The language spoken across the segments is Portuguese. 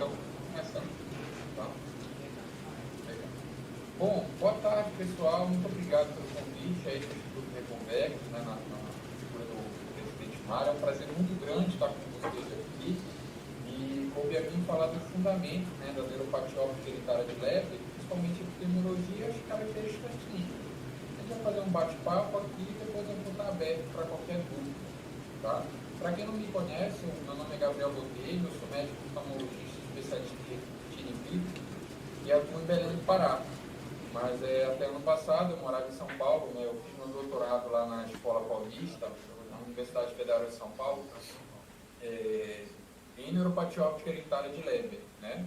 Então, começando. Tá? Legal. Bom, boa tarde, pessoal. Muito obrigado pelo convite aí do Instituto Reconvex, né, na figura do presidente Mário. É um prazer muito grande estar com vocês aqui e coube a mim falar dos fundamentos, né, da neuropatia óptica hereditária de Leber, principalmente epidemiologia e as características clínicas. A gente vai fazer um bate-papo aqui e depois eu vou estar aberto para qualquer dúvida. Tá? Para quem não me conhece, meu nome é Gabriel Botelho, eu sou médico oftalmologista especialista em retina e vidro e atuo em Belém do Pará. Mas até ano passado eu morava em São Paulo, né? Eu fiz meu doutorado lá na Escola Paulista, na Universidade Federal de São Paulo, em neuropatia óptica hereditária de Leber, né?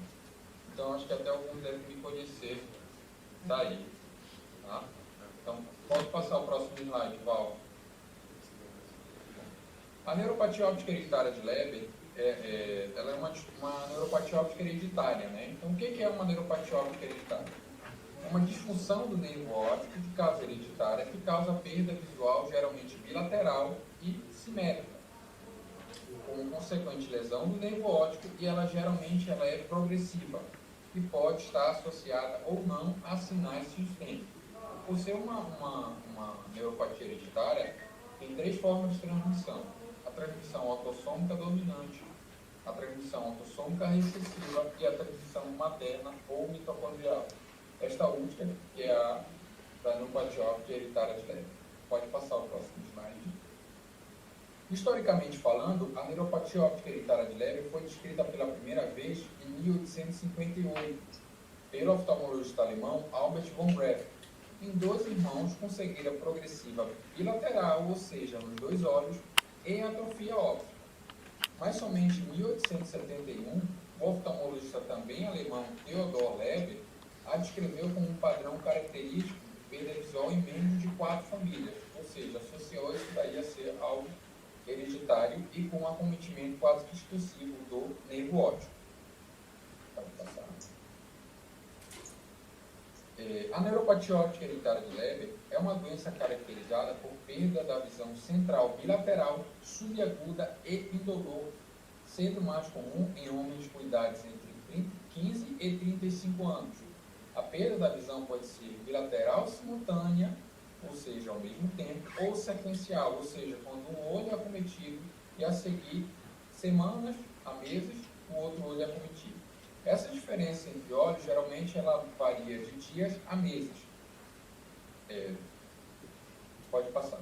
Então acho que até alguns devem me conhecer daí. Tá? Então, pode passar o próximo slide, Val. A neuropatia óptica hereditária de Leber, ela é uma neuropatia óptica hereditária, né? Então, o que é uma neuropatia óptica hereditária? É uma disfunção do nervo óptico de causa hereditária que causa perda visual, geralmente bilateral e simétrica, com consequente lesão do nervo óptico, e ela geralmente é progressiva e pode estar associada ou não a sinais sistêmicos. Por ser uma neuropatia hereditária, tem três formas de transmissão: a transmissão autossômica dominante, a transmissão autossômica recessiva e a transmissão materna ou mitocondrial. Esta última, que é a da neuropatia óptica hereditária de Leber. Pode passar o próximo slide. Historicamente falando, a neuropatia óptica hereditária de Leber foi descrita pela primeira vez em 1858 pelo oftalmologista alemão Albert von Graefe, em 12 irmãos com cegueira progressiva bilateral, ou seja, nos dois olhos, e atrofia óptica. Mas somente em 1871, o oftalmologista também alemão Theodor Leber a descreveu como um padrão característico de perda visual em membros de 4 famílias, ou seja, associou isso daí a ser algo hereditário e com um acometimento quase que exclusivo do nervo óptico. Pode passar. A neuropatia óptica hereditária de Leber é uma doença caracterizada por perda da visão central bilateral, subaguda e indolor, sendo mais comum em homens com idades entre 15 e 35 anos. A perda da visão pode ser bilateral simultânea, ou seja, ao mesmo tempo, ou sequencial, ou seja, quando um olho é acometido e a seguir, semanas a meses, o outro olho é acometido. Essa diferença entre olhos, geralmente, ela varia de dias a meses. Pode passar.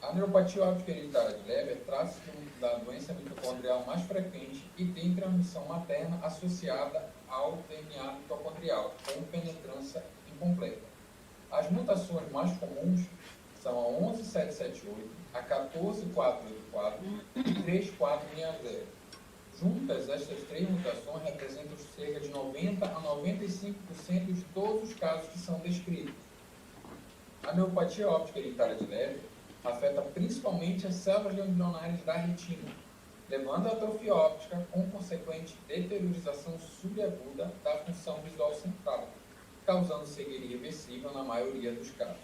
A neuropatia óptica hereditária de Leber trata-se da doença mitocondrial mais frequente e tem transmissão materna associada ao DNA mitocondrial, com penetrância incompleta. As mutações mais comuns são a 11778, a 14484 e 3460. Juntas, estas três mutações representam cerca de 90 a 95% de todos os casos que são descritos. A neuropatia óptica hereditária de Leber afeta principalmente as células ganglionares da retina, levando à atrofia óptica com consequente deteriorização subaguda da função visual central, causando cegueira irreversível na maioria dos casos.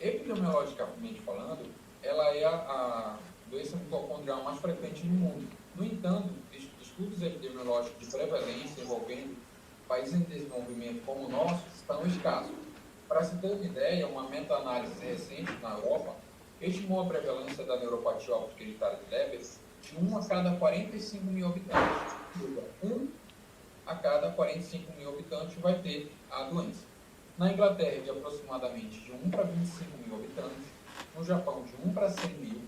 Epidemiologicamente falando, ela é a doença mitocondrial mais frequente no mundo. No entanto, estudos epidemiológicos de prevalência envolvendo países em desenvolvimento como o nosso estão escassos. Para se ter uma ideia, uma meta-análise recente na Europa estimou a prevalência da neuropatia óptica hereditária de Leber de 1 a cada 45 mil habitantes. 1 a cada 45 mil habitantes vai ter a doença. Na Inglaterra, de aproximadamente de 1 para 25 mil habitantes. No Japão, de 1 para 100 mil.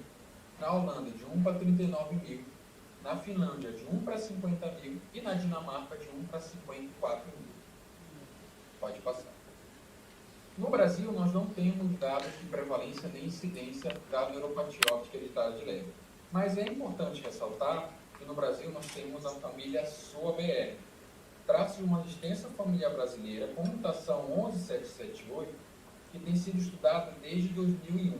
Na Holanda, de 1 para 39 mil. Na Finlândia, de 1 para 50 mil. E na Dinamarca, de 1 para 54 mil. Pode passar. No Brasil, nós não temos dados de prevalência nem incidência da neuropatia óptica hereditária de Leber. Mas é importante ressaltar que no Brasil nós temos a família SOA-BR. Trata-se de uma extensa família brasileira com mutação 11778 que tem sido estudada desde 2001.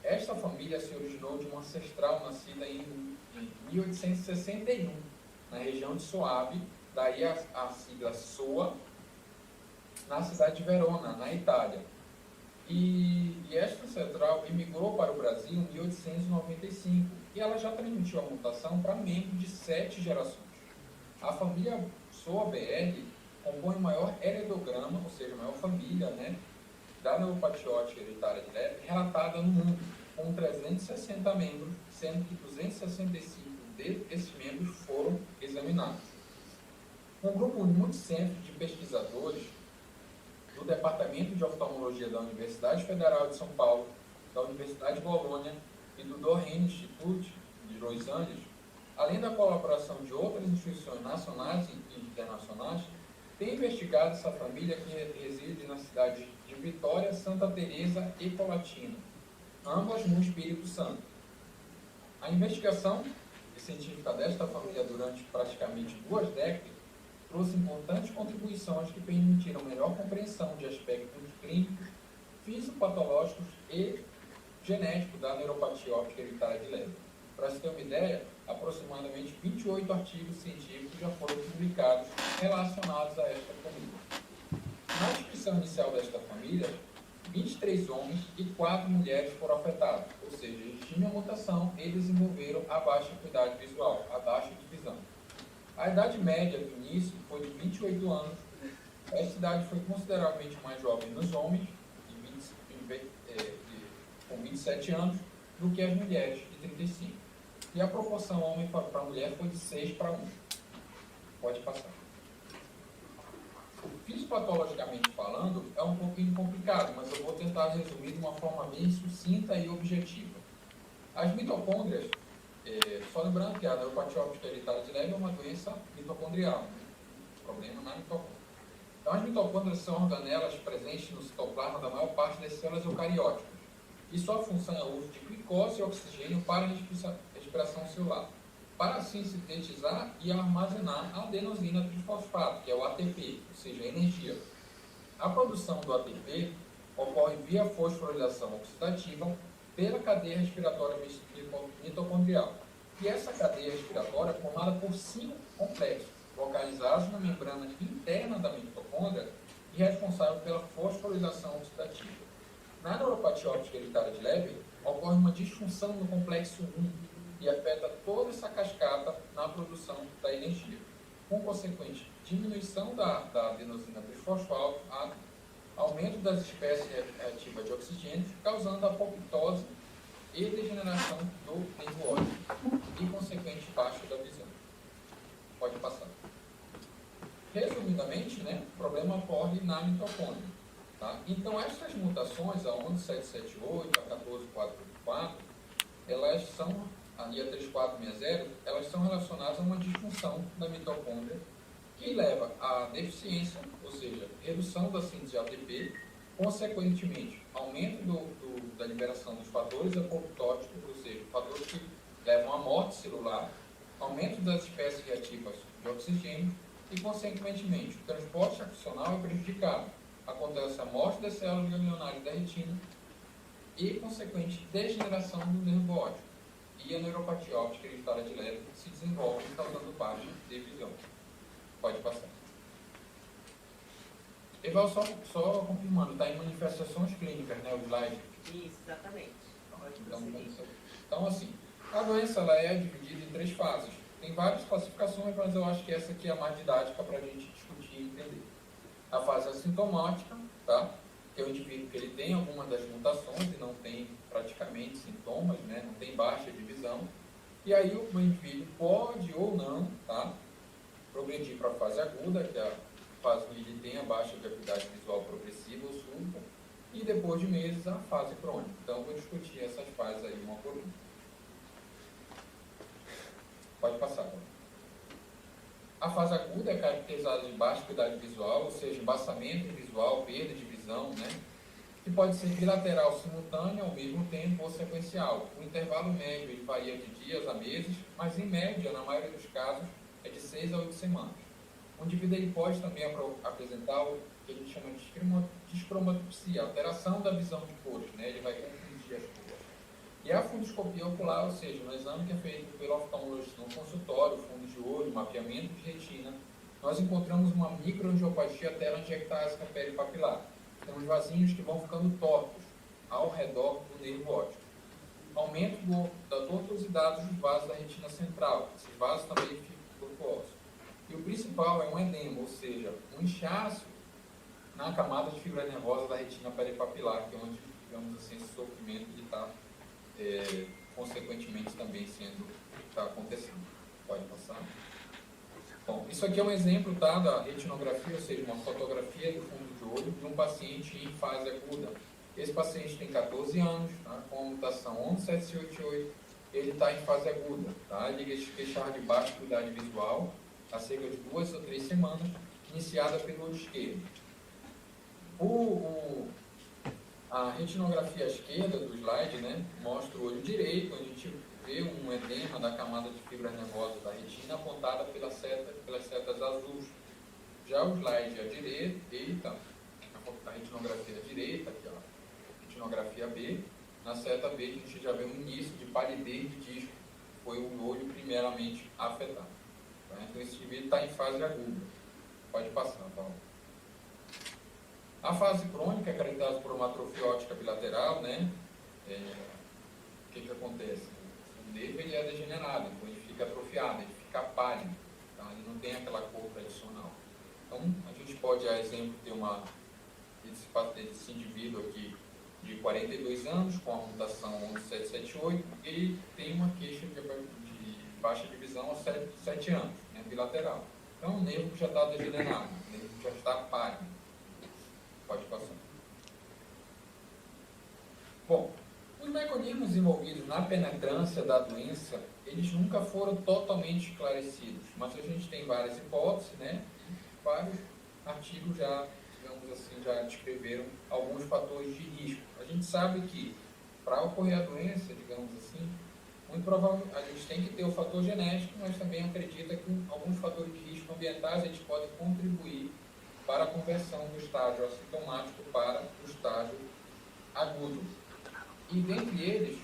Esta família se originou de uma ancestral nascida em 1861, na região de Soabe, daí a sigla SOA, na cidade de Verona, na Itália. E esta ancestral imigrou para o Brasil em 1895 e ela já transmitiu a mutação para membros de 7 gerações. A família SOA-BR compõe o maior heredograma, ou seja, a maior família, né, da neuropatia hereditária de Leber relatada no mundo, com 360 membros, sendo que 265 desses membros foram examinados. Um grupo multicentro de pesquisadores do Departamento de Oftalmologia da Universidade Federal de São Paulo, da Universidade de Bolonha e do Dorrien Institute de Los Angeles, além da colaboração de outras instituições nacionais e internacionais, tem investigado essa família que reside nas cidades de Vitória, Santa Teresa e Colatina, ambas no Espírito Santo. A investigação científica desta família durante praticamente 2 décadas trouxe importantes contribuições que permitiram melhor compreensão de aspectos clínicos, fisiopatológicos e genéticos da neuropatia óptica hereditária de Leber. Para se ter uma ideia, aproximadamente 28 artigos científicos já foram publicados relacionados a esta família. Na descrição inicial desta família, 23 homens e 4 mulheres foram afetados, ou seja, eles tinham a mutação e desenvolveram a baixa acuidade visual, a baixa de visão. A idade média do início foi de 28 anos. Esta idade foi consideravelmente mais jovem nos homens, com 27 anos, do que as mulheres, de 35. E a proporção homem para mulher foi de 6 para 1. Pode passar. Fisiopatologicamente falando, é um pouquinho complicado, mas eu vou tentar resumir de uma forma bem sucinta e objetiva. As mitocôndrias, só lembrando que a neuropatia óptica hereditária de Leber é uma doença mitocondrial, né? Problema na mitocôndria. Então, as mitocôndrias são organelas presentes no citoplasma da maior parte das células eucarióticas, e sua função é o uso de glicose e oxigênio para a respiração celular, para assim sintetizar e armazenar a adenosina trifosfato, que é o ATP, ou seja, a energia. A produção do ATP ocorre via fosforilação oxidativa pela cadeia respiratória mitocondrial. E essa cadeia respiratória é formada por 5 complexos, localizados na membrana interna da mitocôndria e responsável pela fosforilação oxidativa. Na neuropatia óptica hereditária de Leber, ocorre uma disfunção no complexo 1 e afeta toda essa cascata na produção da energia, com consequente diminuição da adenosina trifosfato, aumento das espécies reativas de oxigênio, causando apoptose e degeneração do nervo óptico e consequente baixa da visão. Pode passar. Resumidamente, né, o problema ocorre na mitocôndria. Tá? Então, essas mutações, a 11778, a 14484, elas são, e a 3460, elas são relacionadas a uma disfunção da mitocôndria que leva à deficiência, ou seja, redução da síntese de ATP, consequentemente, aumento da liberação dos fatores apoptóticos, ou seja, fatores que levam à morte celular, aumento das espécies reativas de oxigênio e, consequentemente, o transporte axial é prejudicado. Acontece a morte das células ganglionares da retina e, consequente, degeneração do nervo óptico. E a neuropatia óptica hereditária de Leber se desenvolve, causando baixa de visão. Pode passar. Eval, só confirmando, está em manifestações clínicas, né, o slide? Isso, exatamente. Então, assim, a doença ela é dividida em 3 fases. Tem várias classificações, mas eu acho que essa aqui é a mais didática para a gente discutir e entender. A fase assintomática, tá? Que é o indivíduo que ele tem alguma das mutações e não tem praticamente sintomas, né? Não tem baixa de visão. E aí o indivíduo pode ou não, tá? Progredir para a fase aguda, que é a fase onde ele tem a baixa de acuidade visual progressiva ou súbita, e depois de meses a fase crônica. Então, eu vou discutir essas fases aí uma por uma. Pode passar. A fase aguda é caracterizada de baixa acuidade visual, ou seja, embaçamento visual, perda de visão, né? Que pode ser bilateral simultânea ao mesmo tempo ou sequencial. O intervalo médio ele varia de dias a meses, mas em média, na maioria dos casos, é de 6 a 8 semanas. O indivíduo ele pode também apresentar o que a gente chama de descromatopsia, alteração da visão de cores, né? Ele vai confundir as cores. E a fundoscopia ocular, ou seja, um exame que é feito pelo oftalmologista no consultório, fundo de olho, mapeamento de retina, nós encontramos uma microangiopatia telangiectásica peripapilar. Temos vasinhos que vão ficando tortos, ao redor do nervo óptico. Aumento da tortuosidade dos vasos da retina central. Esses vasos também ficam tortuosos. E o principal é um edema, ou seja, um inchaço na camada de fibra nervosa da retina peripapilar, que é onde, digamos assim, esse sofrimento está, consequentemente, também está acontecendo. Pode passar. Bom, isso aqui é um exemplo, tá, da retinografia, ou seja, uma fotografia do fundo de olho de um paciente em fase aguda. Esse paciente tem 14 anos, tá, com a mutação 11788, ele está em fase aguda. Tá? Ele queixava de baixa acuidade visual há cerca de 2 ou 3 semanas, iniciada pelo olho esquerdo. A retinografia à esquerda do slide, né, mostra o olho direito, onde a gente vê um edema da camada de fibra nervosa da retina apontada pelas setas azuis. Já o slide à direita, a retinografia à direita, aqui, ó, retinografia B, na seta B a gente já vê um início de palidez de disco, foi o olho primeiramente afetado. Tá? Então esse indivíduo está em fase aguda. Pode passar, Paulo. A fase crônica é caracterizada por uma atrofia óptica bilateral, né? O que acontece? O nervo ele é degenerado, então ele fica atrofiado, ele fica pálido, tá? Ele não tem aquela cor tradicional. Então, a gente pode, a exemplo, ter esse indivíduo aqui de 42 anos, com a mutação 11778, ele tem uma queixa de baixa de visão há 7 anos, né? Bilateral. Então, o nervo já está degenerado, o nervo já está pálido. Pode passar. Bom, os mecanismos envolvidos na penetrância da doença, eles nunca foram totalmente esclarecidos, mas a gente tem várias hipóteses, né? Vários artigos já, digamos assim, já descreveram alguns fatores de risco. A gente sabe que, para ocorrer a doença, digamos assim, muito provavelmente a gente tem que ter o fator genético, mas também acredita que alguns fatores de risco ambientais eles podem contribuir para a conversão do estágio assintomático para o estágio agudo. E, dentre eles,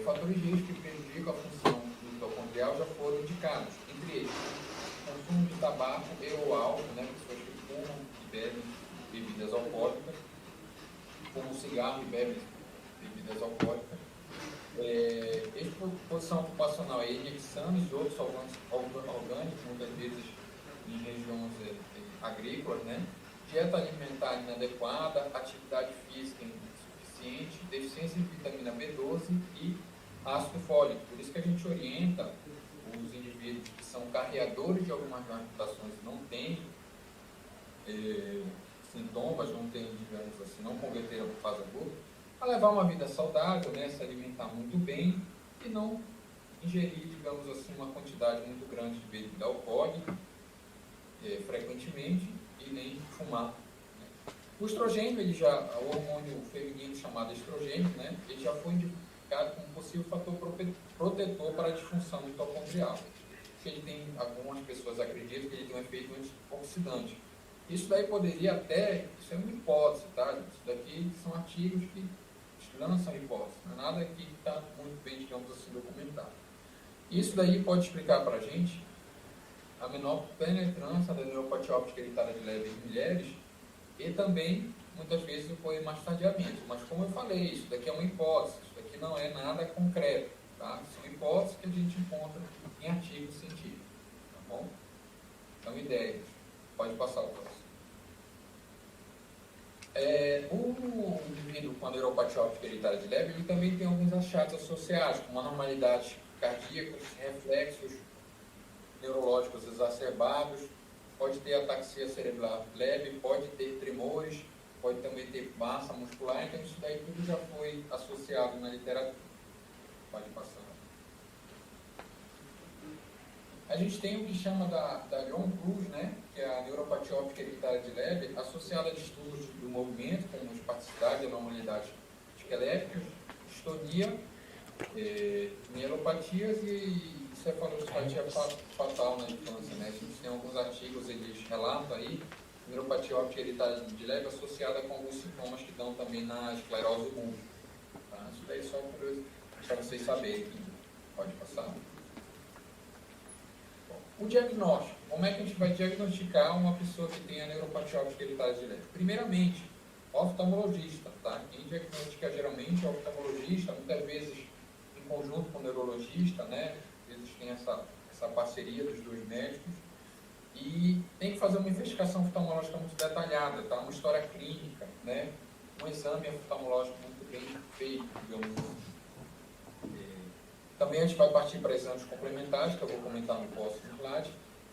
fatores de risco que prejudicam a função mitocondrial já foram indicados. Entre eles, consumo de tabaco e ou álcool, né, pessoas que fumam e bebem bebidas alcoólicas, fumam cigarro e bebem bebidas alcoólicas. Exposição ocupacional a inexames e outros orgânicos, muitas vezes em regiões agrícolas, né? Dieta alimentar inadequada, atividade física insuficiente, deficiência de vitamina B12 e ácido fólico. Por isso que a gente orienta os indivíduos que são carreadores de algumas mutações, não têm sintomas, não têm, digamos assim, não converteram para fase aguda, a levar uma vida saudável, né? Se alimentar muito bem e não ingerir, digamos assim, uma quantidade muito grande de bebida alcoólica frequentemente e nem fumar. Né? O estrogênio, o hormônio feminino chamado estrogênio, né, ele já foi indicado como possível fator protetor para a disfunção mitocondrial. Ele tem, algumas pessoas acreditam que ele tem um efeito antioxidante. Isso daí poderia até, isso é uma hipótese, tá? Isso daqui são artigos que lançam hipóteses, não é nada que está muito bem, digamos assim, documentado. Isso daí pode explicar para a gente a menor penetrância da neuropatia óptica eritada de leve em mulheres e também, muitas vezes, o hemastadiamento. Mas, como eu falei, isso daqui é uma hipótese, isso daqui não é nada concreto, tá? São hipóteses que a gente encontra em artigos científicos, tá bom? Então, ideias. Pode passar o próximo. O indivíduo com a neuropatia óptica eritada de leve, ele também tem alguns achados associados, como anormalidades cardíacas, reflexos neurológicos exacerbados, pode ter ataxia cerebral leve, pode ter tremores, pode também ter massa muscular, então isso daí tudo já foi associado na literatura. Pode passar. A gente tem o que chama da John Cruz, né, que é a neuropatia óptica eritada de leve, associada a distúrbios do movimento, como espasticidade, anormalidades esqueléticas, distonia, neuropatias e cefalopatia fatal na infância, né? A gente tem alguns artigos, eles relatam aí, neuropatia óptica eritada de leve associada com alguns sintomas que dão também na esclerose múltipla. Tá? Isso daí é só para vocês saberem. Pode passar. Bom, o diagnóstico. Como é que a gente vai diagnosticar uma pessoa que tem a neuropatia óptica eritada de leve? Primeiramente, oftalmologista. tá? Quem diagnostica geralmente é o oftalmologista, muitas vezes em conjunto com o neurologista, né? Às vezes tem essa parceria dos dois médicos. E tem que fazer uma investigação oftalmológica muito detalhada, tá? Uma história clínica, né? Um exame oftalmológico muito bem feito, digamos assim. Também a gente vai partir para exames complementares, que eu vou comentar no próximo slide,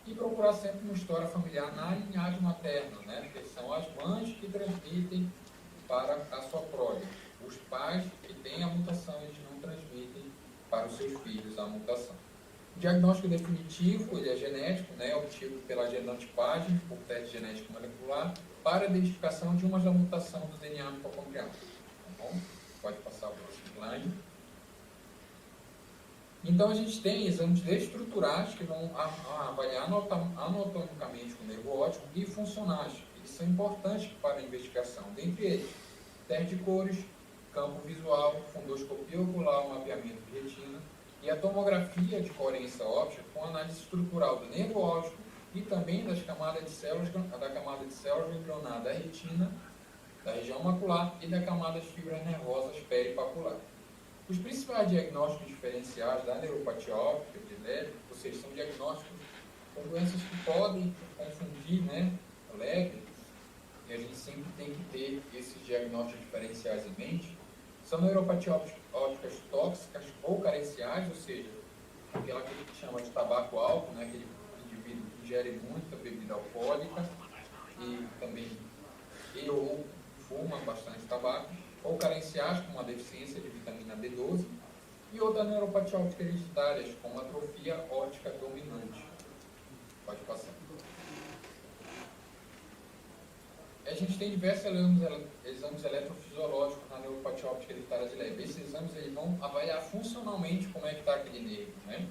e procurar sempre uma história familiar na linhagem materna, né? Porque são as mães que transmitem para a sua prole. Os pais que têm a mutação, eles não transmitem para os seus filhos a mutação. O diagnóstico definitivo, ele é genético, né? Obtido pela genotipagem, por teste genético molecular, para a identificação de uma mutação do DNA mitocondrial. Tá bom? Pode passar para o próximo slide. Então, a gente tem exames estruturais que vão avaliar anatomicamente o nervo óptico e funcionais. Eles são importantes para a investigação. Dentre eles, teste de cores, campo visual, fundoscopia ocular, mapeamento de retina e a tomografia de coerência óptica com análise estrutural do nervo óptico e também das camadas de células, da camada de células ganglionares da retina, da região macular e da camada de fibras nervosas peripapulares. Os principais diagnósticos diferenciais da neuropatia óptica de Leber, ou seja, são diagnósticos com doenças que podem confundir, né, a Leber, e a gente sempre tem que ter esses diagnósticos diferenciais em mente. São neuropatias ópticas tóxicas ou carenciais, ou seja, aquela que a gente chama de tabaco álcool, né, aquele indivíduo que ingere muita bebida alcoólica e também ou fuma bastante tabaco, ou carenciais, como a deficiência de vitamina B12, e outras neuropatias ópticas hereditárias, como atrofia óptica dominante. Pode passar. A gente tem diversos exames eletrofisiológicos na neuropatia óptica hereditária de Leber. Esses exames eles vão avaliar funcionalmente como é que está aquele nervo, né?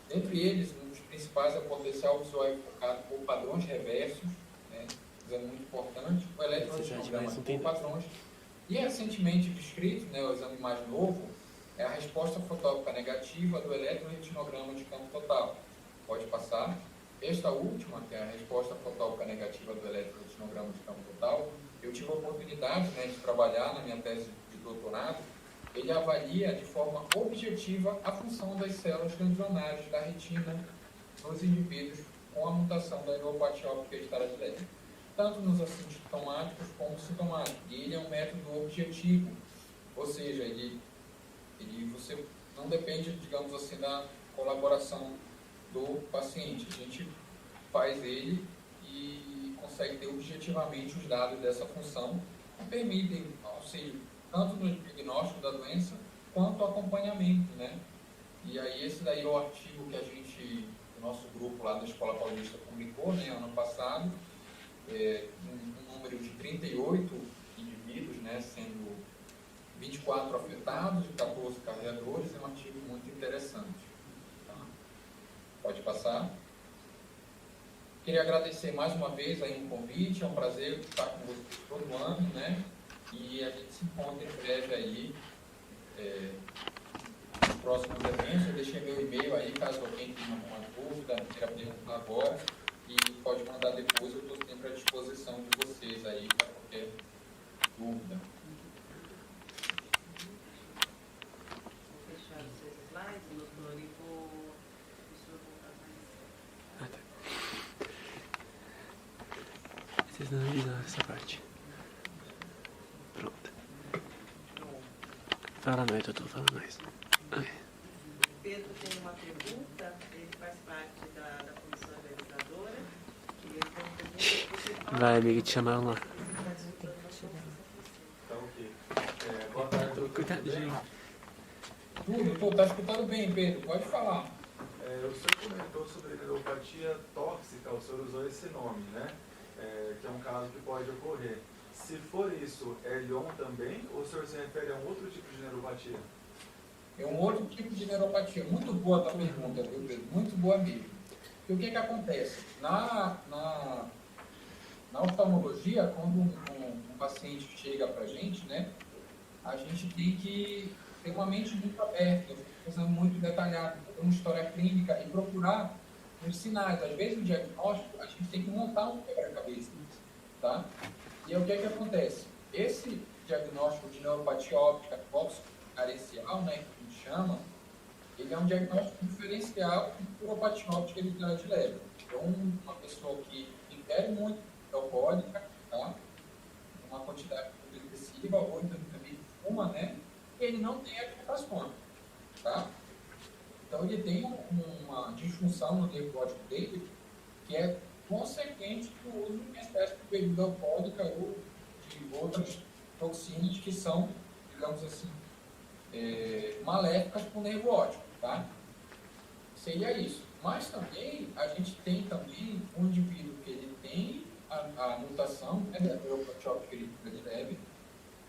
Dentre eles, um dos principais é o potencial visual focado por padrões reversos, né? Exame muito importante, o eletroretinograma por padrões. E recentemente descrito, né, o exame mais novo, é a resposta fotópica negativa do eletroretinograma de campo total. Pode passar. Esta última, que é a resposta fotópica negativa do eletroretinograma de campo total, eu tive a oportunidade, né, de trabalhar na minha tese de doutorado. Ele avalia de forma objetiva a função das células ganglionares da retina nos indivíduos com a mutação da neuropatia óptica hereditária de Leber, tanto nos assintomáticos como sintomáticos. E ele é um método objetivo, ou seja, você não depende, digamos assim, da colaboração do paciente. A gente faz ele e consegue ter objetivamente os dados dessa função, que permitem auxílio tanto no diagnóstico da doença quanto acompanhamento, né? E aí esse daí é o artigo que o nosso grupo lá da Escola Paulista publicou, né, ano passado, um número de 38 indivíduos, né, sendo 24 afetados e 14 carregadores, é um artigo muito interessante. Tá? Pode passar. Queria agradecer mais uma vez aí um convite, é um prazer estar com vocês todo ano, né? E a gente se encontra em breve aí nos próximos eventos. Eu deixei meu e-mail aí, caso alguém tenha alguma dúvida, queira perguntar agora, e pode mandar depois, eu estou sempre à disposição de vocês aí para qualquer dúvida. Vou fechar os seus slides, doutor, e vou voltar mais. Vocês não avisaram essa parte. Pronto. Fala mais, doutor, fala mais. Pedro tem uma pergunta, ele faz parte da comissão organizadora. E ele tem uma pergunta. Vai, amiga, te chamaram lá. Então, ok. Boa tarde, doutor. Cuidado, gente. Tudo, está escutando bem, Pedro, pode falar. O senhor comentou sobre neuropatia tóxica, o senhor usou esse nome, né? Que é um caso que pode ocorrer. Se for isso, é Lyon também, ou o senhor se refere a um outro tipo de neuropatia? É um outro tipo de neuropatia. Muito boa a tua pergunta, viu, Pedro? Muito boa mesmo. E o que acontece? Na oftalmologia, quando um paciente chega para a gente, né, a gente tem que ter uma mente muito aberta, pensando muito detalhado, ter uma história clínica e procurar os sinais. Às vezes, no diagnóstico, a gente tem que montar um quebra-cabeça, tá? E aí, o que acontece? Esse diagnóstico de neuropatia óptica carencial, né, que a gente chama, ele é um diagnóstico diferencial de neuropatia óptica eritematoide leve. Então, uma pessoa que ingere muito alcoólica, tá? Uma quantidade excessiva, ou então também fuma, né? E ele não tem agitações, tá? Então, ele tem uma disfunção no nervo óptico dele que é consequente do uso em excesso de bebida alcoólica ou de outras toxinas que são, digamos assim, maléficas para o nervo óptico, tá? Seria isso. Mas também, a gente tem também um indivíduo que ele tem a mutação, né, da neuropatia óptica eritematoide leve.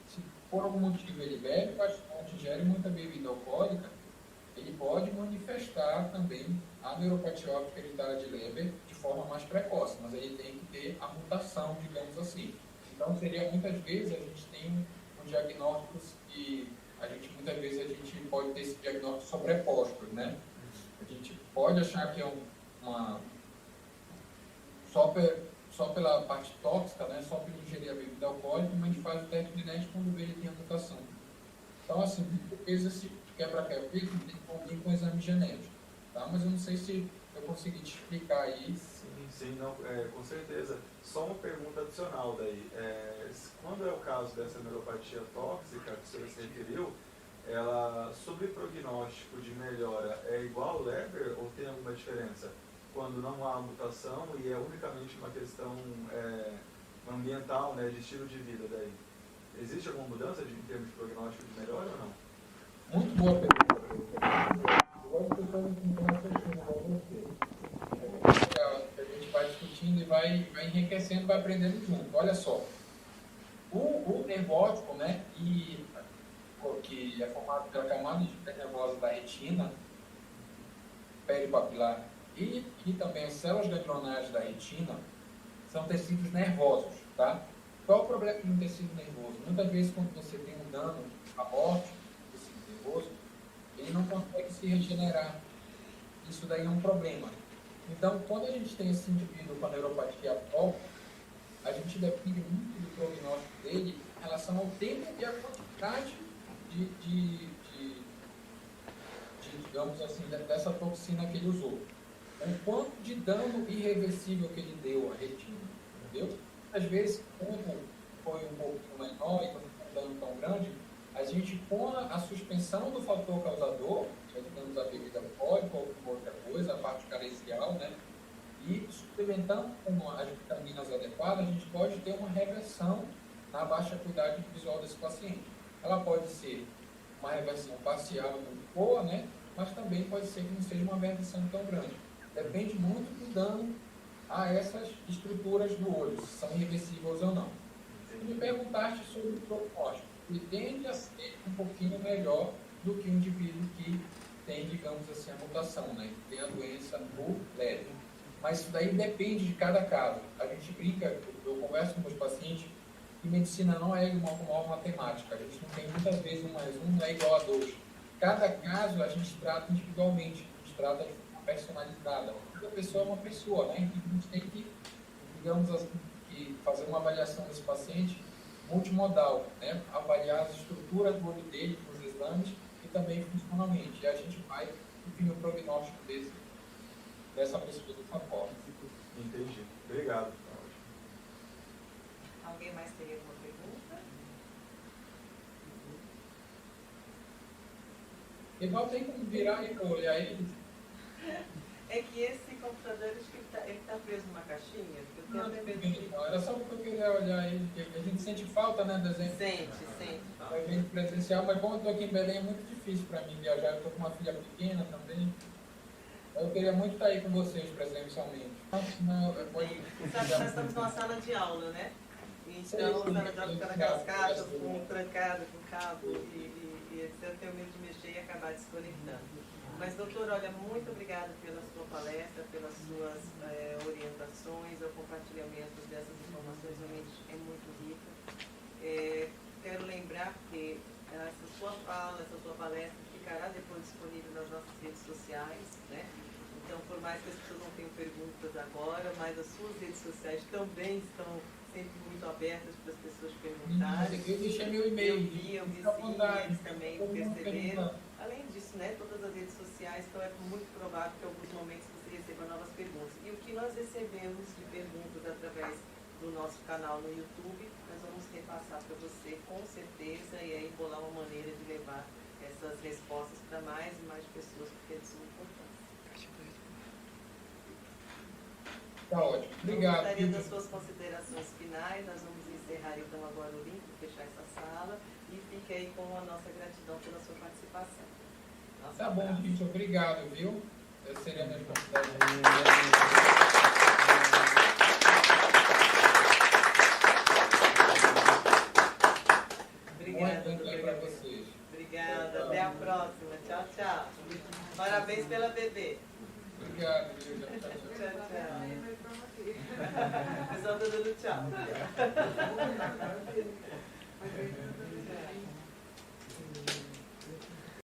Se por algum motivo ele bebe bastante, ingere muita bebida alcoólica, ele pode manifestar também a neuropatia óptica eritematoide leve de forma mais precoce, mas ele tem que ter a mutação, digamos assim. Então, seria muitas vezes, a gente tem um diagnóstico que muitas vezes a gente pode ter esse diagnóstico sobreposto, né? A gente pode achar que é só pela parte tóxica, né? Só por ingerir a bebida alcoólica, mas a gente faz o teste genético quando vê ele tem a mutação. Então, assim, muitas vezes esse quebra-quebra tem que convir com o exame genético, tá? Mas eu não sei se eu consegui te explicar aí. Sim, não, com certeza. Só uma pergunta adicional daí. Quando é o caso dessa neuropatia tóxica que você se referiu, ela, sobre prognóstico de melhora, é igual ao Leber ou tem alguma diferença? Quando não há mutação e é unicamente uma questão ambiental, né, de estilo de vida daí. Existe alguma mudança em termos de prognóstico de melhora ou não? Muito boa pergunta. Agora eu estou com a gente vai discutindo e vai enriquecendo, vai aprendendo junto. Olha só, o nervo óptico, né, que é formado pela camada de nervosa da retina, peripapilar e também as células ganglionares da retina, são tecidos nervosos, tá? Qual é o problema de um tecido nervoso? Muitas vezes, quando você tem um dano à morte do tecido nervoso, ele não consegue se regenerar. Isso daí é um problema. Então, quando a gente tem esse indivíduo com a neuropatia atópica, a gente depende muito do prognóstico dele em relação ao tempo e à quantidade digamos assim, dessa toxina que ele usou. O quanto de dano irreversível que ele deu à retina, entendeu? Às vezes, como foi um pouquinho menor e não foi um dano tão grande, a gente põe a suspensão do fator causador, digamos a bebida alcoólica ou com outra coisa, a parte carencial, né? E suplementando com as vitaminas adequadas, a gente pode ter uma reversão na baixa acuidade visual desse paciente. Ela pode ser uma reversão parcial muito boa, né? Mas também pode ser que não seja uma reversão tão grande. Depende muito do dano a essas estruturas do olho, se são irreversíveis ou não. E me perguntaste sobre o prognóstico. Ele tende a ser um pouquinho melhor do que um indivíduo que tem, digamos assim, a mutação, né? Que tem a doença no leve. Mas isso daí depende de cada caso. A gente brinca, eu converso com meus pacientes, que medicina não é uma matemática. A gente não tem muitas vezes 1 mais 1 não é igual a 2. Cada caso a gente trata individualmente, a gente trata de forma personalizada. Cada pessoa é uma pessoa, né? Então a gente tem que, digamos assim, fazer uma avaliação desse paciente multimodal, né? Avaliar as estruturas do olho dele com os exames e também funcionalmente. E a gente vai definir o prognóstico dessa pessoa dessa forma. Entendi. Obrigado. Alguém mais teria alguma pergunta? Igual tem como virar e olhar ele. É que esse computador, acho que ele tá preso numa caixinha. Não, era só porque eu queria olhar ele, porque a gente sente falta, né, desenho. Sente. Vai vir presencial, mas como eu estou aqui em Belém, é muito difícil para mim viajar. Eu estou com uma filha pequena também. Eu queria muito estar aí com vocês presencialmente. Não, Sabe, nós estamos numa sala de aula, né? Então, a sala de aula fica naquelas caixas, trancada, com cabo, e etc. Eu tenho medo de mexer e acabar desconectando. Mas, doutor, olha, muito obrigada pela sua palestra, pelas suas orientações, o compartilhamento dessas informações realmente é muito rico. Quero lembrar que essa sua fala, essa sua palestra ficará depois disponível nas nossas redes sociais, né? Então, por mais que as pessoas não tenham perguntas agora, mas as suas redes sociais também estão sempre muito abertas para as pessoas perguntarem. Eu deixei meu e-mail. Eu vi sim, eles também perceberam. Além disso, né, todas as redes sociais, então é muito provável que em alguns momentos você receba novas perguntas. E o que nós recebemos de perguntas através do nosso canal no YouTube, nós vamos repassar para você com certeza e aí bolar uma maneira de levar essas respostas para mais e mais pessoas, porque é de suma importância. Tá ótimo. Obrigado. Eu gostaria das suas considerações finais. Nós vamos encerrar então agora o link, fechar essa sala e fique aí com a nossa gratidão pela sua participação. Tá bom, gente. Obrigado, viu? Eu seria minha consideração. Obrigada para vocês. Obrigada. Até a próxima. Tchau, tchau. Parabéns pela bebê. Obrigado. Tchau, Tchau, tchau. O pessoal tá dando tchau.